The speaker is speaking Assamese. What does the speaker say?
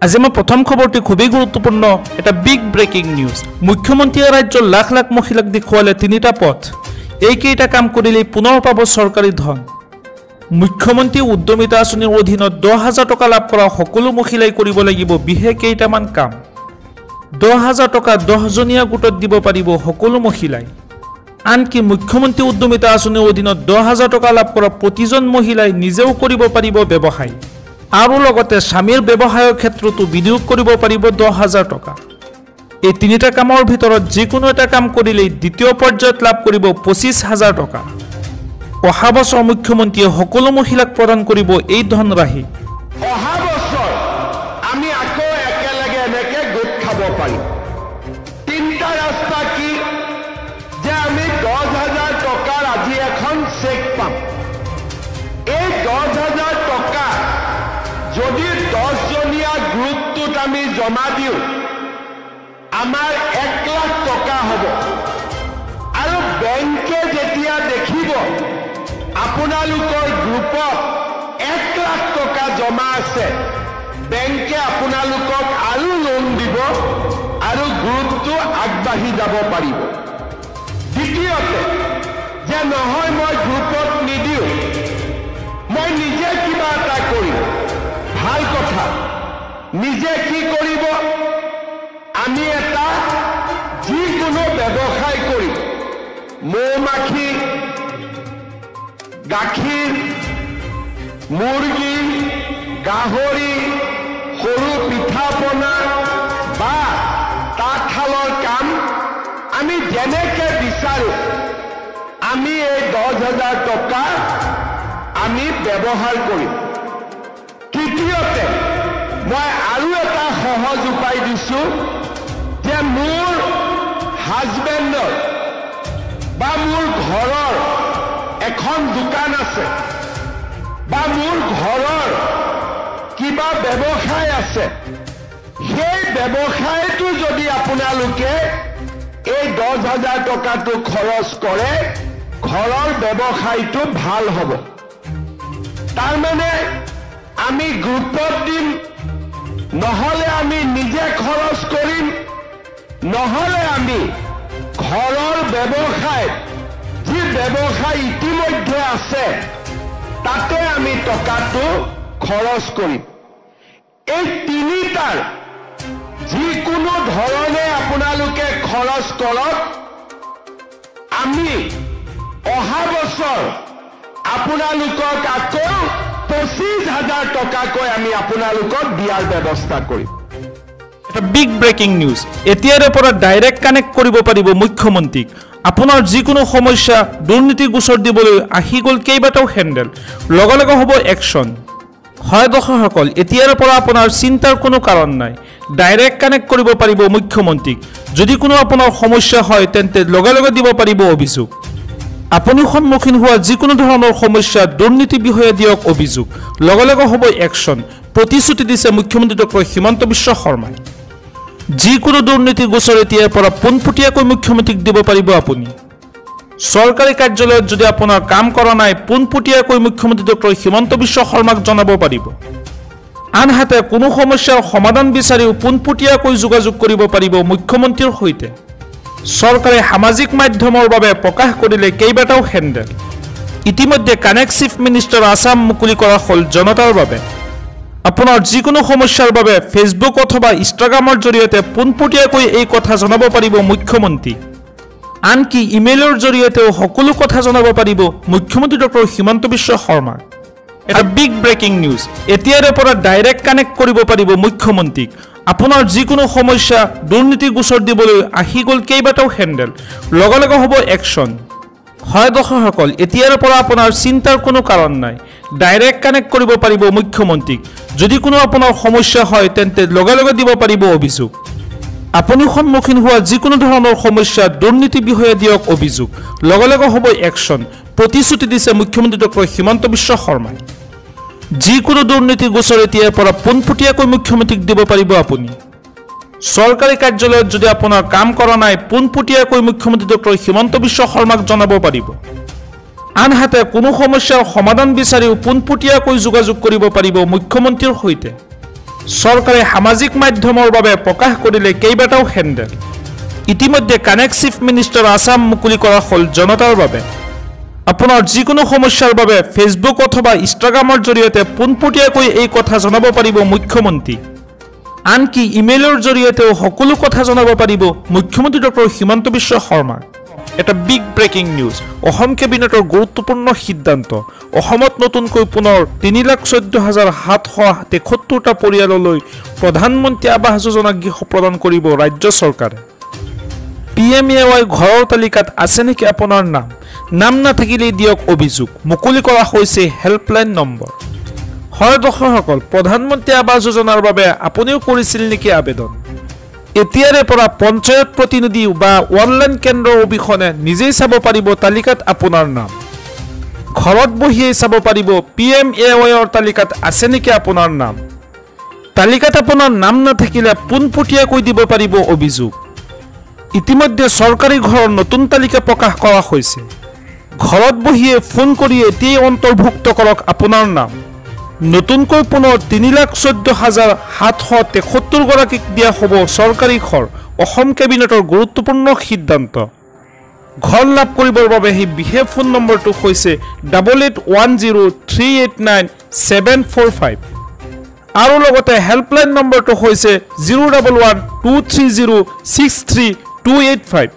আজি মই প্ৰথম খবৰটি খুবেই গুৰুত্বপূৰ্ণ এটা বিগ ব্ৰেকিং নিউজ মুখ্যমন্ত্ৰীয়ে ৰাজ্যৰ লাখ লাখ মহিলাক দেখুৱালে তিনিটা পথ এইকেইটা কাম কৰিলে পুনৰ পাব চৰকাৰী ধন মুখ্যমন্ত্ৰী উদ্যমিতা আঁচনিৰ অধীনত 10,000 টকা লাভ কৰা সকলো মহিলাই কৰিব লাগিব বিহে কেইটামান কাম 10,000 টকা 10 জনীয়া গোটত দিব পাৰিব সকলো মহিলাই আনকি মুখ্যমন্ত্ৰী উদ্যমিতা আঁচনিৰ অধীনত 10,000 টকা লাভ কৰা প্ৰতিজন মহিলাই নিজেও কৰিব পাৰিব ব্যৱসায় আৰু লগতে স্বামীৰ ব্যৱসায়ৰ ক্ষেত্ৰতো বিনিয়োগ কৰিব পাৰিব 10,000 টকা এই তিনিটা কামৰ ভিতৰত যিকোনো এটা কাম কৰিলে দ্বিতীয় পৰ্যায়ত লাভ কৰিব 25,000 টকা অহা বছৰ মুখ্যমন্ত্ৰীয়ে সকলো মহিলাক প্ৰদান কৰিব এই ধনৰাশি অহা বছৰ আমি আকৌ একেলগে এনেকে গোট খাব পাৰিম তিনিটা ৰাস্তা কি যে আমি 10,000 টকাৰ আজি এখন চেক পাম এই 10,000 টকা যদি 10 জনীয়া গ্ৰুপটোত আমি জমা দিওঁ আমাৰ 1 লাখ টকা হ'ব আৰু বেংকে যেতিয়া দেখিব আপোনালোকৰ গ্ৰুপত 1 লাখ টকা জমা আছে বেংকে আপোনালোকক আৰু লোন দিব আৰু গ্ৰুপটো আগবাঢ়ি যাব পাৰিব দ্বিতীয়তে যে নহয় মই গ্ৰুপত নিদিওঁ মই নিজে কিবা এটা কৰিম ভাল কথা নিজে কি কৰিব আমি এটা যিকোনো ব্যৱসায় কৰিম মৌমাখি গাখীৰ মুৰ্গী গাহৰি সৰু পিঠা পনা বা তাঁতশালৰ কাম আমি যেনেকে বিচাৰো আমি এই 10,000 টকা আমি ব্যৱহাৰ কৰিম তৃতীয়তে মই আৰু এটা সহজ উপায় দিছো যে মোৰ হাজবেণ্ডৰ বা মোৰ ঘৰৰ এখন দোকান আছে বা মোৰ ঘৰৰ কিবা ব্যৱসায় আছে সেই ব্যৱসায়টো যদি আপোনালোকে এই 10,000 টকাটো খৰচ কৰে ঘৰৰ ব্যৱসায়টো ভাল হ'ব তাৰমানে আমি গ্ৰুপত দিম নহলে আমি নিজে খৰচ কৰিম নহলে আমি ঘৰৰ ব্যৱসায় যি ব্যৱসায় ইতিমধ্যে আছে তাতে আমি টকাটো খৰচ কৰিম এই তিনিটাৰ যিকোনো ধৰণে আপোনালোকে খৰচ কৰক আমি অহা বছৰ আপোনালোকক আকৌ 25,000 টকাকৈ আমি আপোনালোকক দিয়াৰ ব্যৱস্থা কৰিম এটা বিগ ব্ৰেকিং নিউজ এতিয়াৰে পৰা ডাইৰেক্ট কানেক্ট কৰিব পাৰিব মুখ্যমন্ত্ৰীক আপোনাৰ যিকোনো সমস্যা দুৰ্নীতি গোচৰ দিবলৈ আহি গ'ল কেইবাটাও হেণ্ডেল লগে লগে হ'ব একশ্যন হয় দৰ্শকসকল এতিয়াৰে পৰা আপোনাৰ চিন্তাৰ কোনো কাৰণ নাই ডাইৰেক্ট কানেক্ট কৰিব পাৰিব মুখ্যমন্ত্ৰীক যদি কোনো আপোনাৰ সমস্যা হয় তেন্তে লগে লগে দিব পাৰিব অভিযোগ আপুনি সন্মুখীন হোৱা যিকোনো ধৰণৰ সমস্যা দুৰ্নীতি বিষয়ে দিয়ক অভিযোগ লগে লগে হ'ব একশ্যন প্ৰতিশ্ৰুতি দিছে মুখ্যমন্ত্ৰী ডক্টৰ হিমন্ত বিশ্ব শৰ্মাই যিকোনো দুৰ্নীতি গোচৰ এতিয়াৰ পৰা পোনপটীয়াকৈ মুখ্যমন্ত্ৰীক দিব পাৰিব আপুনি চৰকাৰী কাৰ্যালয়ত যদি আপোনাৰ কাম কৰা নাই পোনপটীয়াকৈ মুখ্যমন্ত্ৰী ডক্টৰ হিমন্ত বিশ্ব শৰ্মাক জনাব পাৰিব আনহাতে কোনো সমস্যাৰ সমাধান বিচাৰিও পোনপটীয়াকৈ যোগাযোগ কৰিব পাৰিব মুখ্যমন্ত্ৰীৰ সৈতে চৰকাৰে সামাজিক মাধ্যমৰ বাবে প্ৰকাশ কৰিলে কেইবাটাও হেণ্ডেল ইতিমধ্যে কানেক্ট চিফ মিনিষ্টাৰ আছাম মুকলি কৰা হ'ল জনতাৰ বাবে আপোনাৰ যিকোনো সমস্যাৰ বাবে ফেচবুক অথবা ইনষ্টাগ্ৰামৰ জৰিয়তে পোনপটীয়াকৈ এই কথা জনাব পাৰিব মুখ্যমন্ত্ৰী আনকি ইমেইলৰ জৰিয়তেও সকলো কথা জনাব পাৰিব মুখ্যমন্ত্ৰী ডক্টৰ হিমন্ত বিশ্ব শৰ্মাৰ এটা বিগ ব্ৰেকিং নিউজ এতিয়াৰে পৰা ডাইৰেক্ট কানেক্ট কৰিব পাৰিব মুখ্যমন্ত্ৰীক আপোনাৰ যিকোনো সমস্যা দুৰ্নীতি গোচৰ দিবলৈ আহি গ'ল কেইবাটাও হেণ্ডেল লগে লগে হ'ব একশ্যন হয় দৰ্শকসকল এতিয়াৰে পৰা আপোনাৰ চিন্তাৰ কোনো কাৰণ নাই ডাইৰেক্ট কানেক্ট কৰিব পাৰিব মুখ্যমন্ত্ৰীক যদি কোনো আপোনাৰ সমস্যা হয় তেন্তে লগে লগে দিব পাৰিব অভিযোগ আপুনি সন্মুখীন হোৱা যিকোনো ধৰণৰ সমস্যা দুৰ্নীতি বিষয়ে দিয়ক অভিযোগ লগে লগে হ'ব একশ্যন প্ৰতিশ্ৰুতি দিছে মুখ্যমন্ত্ৰী ডক্টৰ হিমন্ত বিশ্ব শৰ্মাই যিকোনো দুৰ্নীতি গোচৰ এতিয়াৰ পৰা পোনপটীয়াকৈ মুখ্যমন্ত্ৰীক দিব পাৰিব আপুনি চৰকাৰী কাৰ্যালয়ত যদি আপোনাৰ কাম কৰা নাই পোনপটীয়াকৈ মুখ্যমন্ত্ৰী ডক্টৰ হিমন্ত বিশ্ব শৰ্মাক জনাব পাৰিব আনহাতে কোনো সমস্যাৰ সমাধান বিচাৰিও পোনপটীয়াকৈ যোগাযোগ কৰিব পাৰিব মুখ্যমন্ত্ৰীৰ সৈতে চৰকাৰে সামাজিক মাধ্যমৰ বাবে প্ৰকাশ কৰিলে কেইবাটাও হেণ্ডেল ইতিমধ্যে কানেক্ট চিফ মিনিষ্টাৰ আছাম মুকলি কৰা হ'ল জনতাৰ বাবে আপোনাৰ যিকোনো সমস্যাৰ বাবে ফেচবুক অথবা ইনষ্টাগ্ৰামৰ জৰিয়তে পোনপটীয়াকৈ এই কথা জনাব পাৰিব মুখ্যমন্ত্ৰী আনকি ইমেইলৰ জৰিয়তেও সকলো কথা জনাব পাৰিব মুখ্যমন্ত্ৰী ডক্টৰ হিমন্ত বিশ্ব শৰ্মা এটা বিগ ব্ৰেকিং নিউজ অসম কেবিনেটৰ গুৰুত্বপূৰ্ণ সিদ্ধান্ত অসমত নতুনকৈ পুনৰ ৩,১৪,৭৭৩টা পৰিয়াললৈ প্ৰধানমন্ত্ৰী আৱাস যোজনা গৃহ প্ৰদান কৰিব ৰাজ্য চৰকাৰে PMAY ঘৰৰ তালিকাত আছে নেকি আপোনাৰ নাম নাথাকিলে দিয়ক অভিযোগ মুকলি কৰা হৈছে হেল্পলাইন নম্বৰ হয় দৰ্শকসকল প্ৰধানমন্ত্ৰী আৱাস যোজনাৰ বাবে আপুনিও কৰিছিল নেকি আবেদন এতিয়াৰে পৰা পঞ্চায়ত প্ৰতিনিধি বা অনলাইন কেন্দ্ৰৰ অবিহনে নিজেই চাব পাৰিব তালিকাত আপোনাৰ নাম ঘৰত বহিয়ে চাব পাৰিব PMAYৰ তালিকাত আছে নেকি আপোনাৰ নাম তালিকাত আপোনাৰ নাম নাথাকিলে পোনপটীয়াকৈ দিব পাৰিব অভিযোগ ইতিমধ্যে চৰকাৰী ঘৰৰ নতুন তালিকা প্ৰকাশ কৰা হৈছে ঘৰত বহিয়ে ফোন কৰি এতিয়াই অন্তৰ্ভুক্ত কৰক আপোনাৰ নাম নতুনকৈ পুনৰ ৩,১৪,৭৭৩ গৰাকীক দিয়া হ'ব চৰকাৰী ঘৰ অসম কেবিনেটৰ গুৰুত্বপূৰ্ণ সিদ্ধান্ত ঘৰ লাভ কৰিবৰ বাবে সেই বিশেষ ফোন নম্বৰটো হৈছে 8810389745 আৰু লগতে হেল্পলাইন নম্বৰটো হৈছে 01123063285